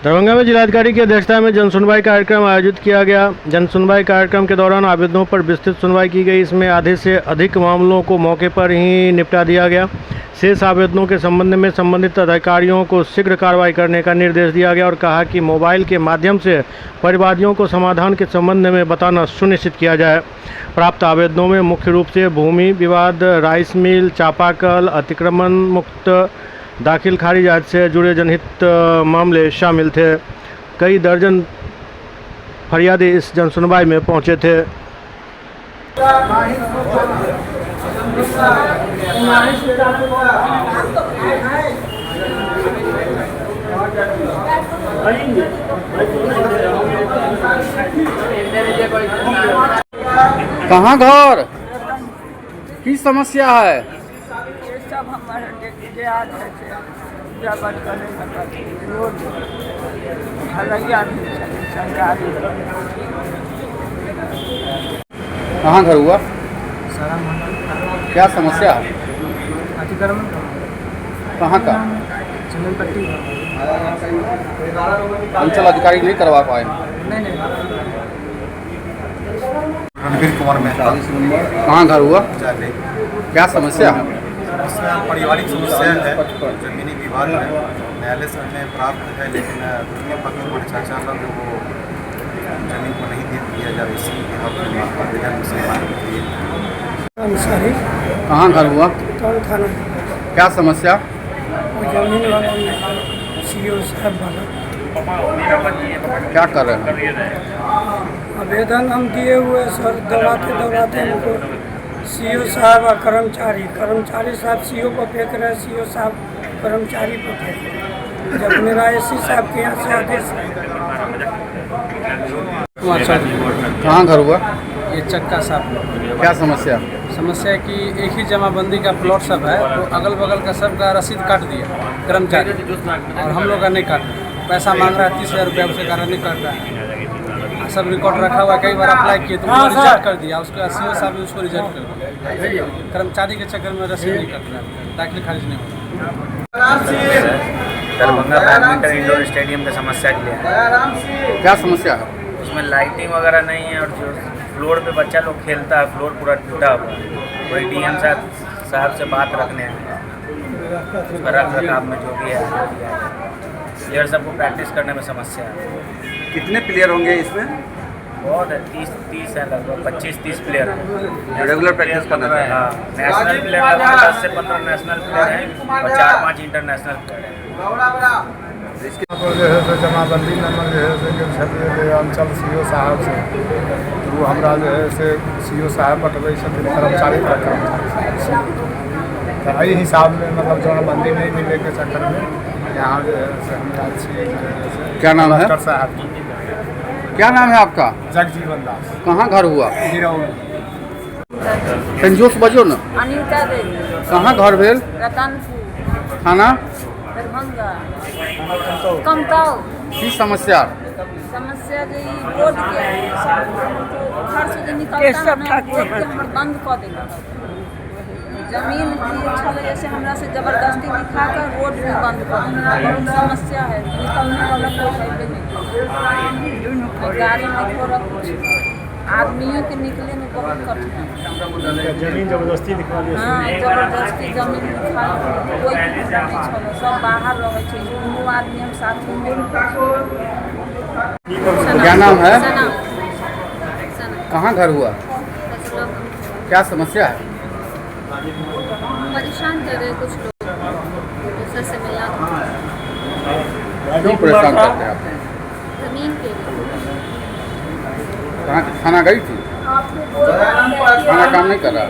दरभंगा में जिलाधिकारी की अध्यक्षता में जनसुनवाई कार्यक्रम आयोजित किया गया। जनसुनवाई कार्यक्रम के दौरान आवेदनों पर विस्तृत सुनवाई की गई। इसमें आधे से अधिक मामलों को मौके पर ही निपटा दिया गया। शेष आवेदनों के संबंध में संबंधित अधिकारियों को शीघ्र कार्रवाई करने का निर्देश दिया गया और कहा कि मोबाइल के माध्यम से परिवादियों को समाधान के संबंध में बताना सुनिश्चित किया जाए। प्राप्त आवेदनों में मुख्य रूप से भूमि विवाद, राइस मिल, चापाकल, अतिक्रमण मुक्त, दाखिल खारिज आदि से जुड़े जनहित मामले शामिल थे। कई दर्जन फरियादी इस जनसुनवाई में पहुंचे थे। कहाँ घर की समस्या है? सब हमारे याद है जबर करने रोड हलैया सरकारी। कहाँ घर हुआ? क्या समस्या है? अतिक्रमण कहाँ का? चंदनपट्टी। अंचल अधिकारी नहीं करवा पाए? नहीं रणवीर कुमार मेहता। कहाँ घर हुआ? जाले। क्या समस्या है? समस्या पारिवारिक समस्या है, जमीनी विवाद है, न्यायालय से हमें प्राप्त है, लेकिन दूसरे पक्ष में बड़ी चर्चा कर वो जमीन को नहीं दे दिया जाए, इसी आवेदन से मांग की है। कहाँ घर हुआ? कौन थाना क्या समस्या? जमीन वाला सीओ साहब वाला क्या कर रहे हैं? आवेदन हम दिए हुए सर, दौड़ाते हमको सीओ साहब और कर्मचारी साहब सीओ को फेंक रहे, सीओ साहब कर्मचारी को फेंक रहे। जब मेरा एससी साहब के यहाँ से आदेश कहाँ घर हुआ? ये चक्का साहब। क्या समस्या? समस्या है कि एक ही जमाबंदी का प्लॉट सब है, तो अगल बगल का सब का रसीद काट दिया कर्मचारी, और हम लोग का नहीं काट रहा। पैसा मांग रहा है 30,000 रुपया, उसके कारण नहीं काट रहा है। सब रिकॉर्ड रखा हुआ है, कई बार अप्लाई किए तो उसको रिजेक्ट कर दिया, उसका सीओ साहब ने उसको रिजेक्ट कर दिया। कर्मचारी के चक्कर में रसीद नहीं कट रहा है, दाखिल खारिज नहीं होता। दरभंगा बैडमिंटन इंडोर स्टेडियम की समस्या के लिए क्या समस्या है? उसमें लाइटिंग वगैरह नहीं है, और जो फ्लोर पे बच्चा लोग खेलता है, फ्लोर पूरा टूटा हुआ है। वही डीएम साहब से बात रखने हैं, उसका रख रखाव में जो भी है प्लेयर सबको प्रैक्टिस करने में समस्या है। कितने प्लेयर होंगे इसमें? बहुत है, 30 है, लगभग 25-30 प्लेयर हैं रेगुलर प्रैक्टिस करना है। हाँ, नेशनल प्लेयर लगभग 10 से 15 नेशनल प्लेयर हैं और 4-5 इंटरनेशनल प्लेयर हैं। जो है सो जमाबंदी नंबर जो है सो छपे अंचल सीओ साहब से, तो हमरा जो है से सीओ साहब बटबै छथिन कर्मचारी का कर्मचारी, तो एहि हिसाब में मतलब जमाबंदी नहीं मिले के चक्कर में यहाँ जो है से हमरा छियै। क्या नाम है? डॉक्टर साहब। क्या नाम है आपका? जगजीवन दास। कहाँ घर हुआ? गिरौल। संजोश बजो न। अनिता देवी, कहाँ घर भेल? रतनपुर, थाना? दरभंगा, कमताउ। की समस्या? समस्या जो ई रोड के है, घर से जो निकलता है ना, रोड के हमर बंद कर देगा। जमीन की छल जैसे हमरा से जबरदस्ती दिखा कर रोड भी बंद कर देना, बहुत समस्या है। निकलने वाला कोई है नहीं, गाड़ी में थोड़ा कुछ आदमियों के निकले में बहुत कठिन है। जमीन जबरदस्ती दिखा दिया। हाँ, जबरदस्ती जमीन दिखा कोई नहीं छल, सब बाहर रहे छे। दुनू आदमी हम साथ में। क्या नाम है? सना। कहाँ घर हुआ? क्या समस्या है? परेशान कर रहे कुछ लोग, दूसरे से मिलना क्यों परेशान करते हैं आप? जमीन के लिए। कहाँ थाना गई थी? थाना काम नहीं कर रहा?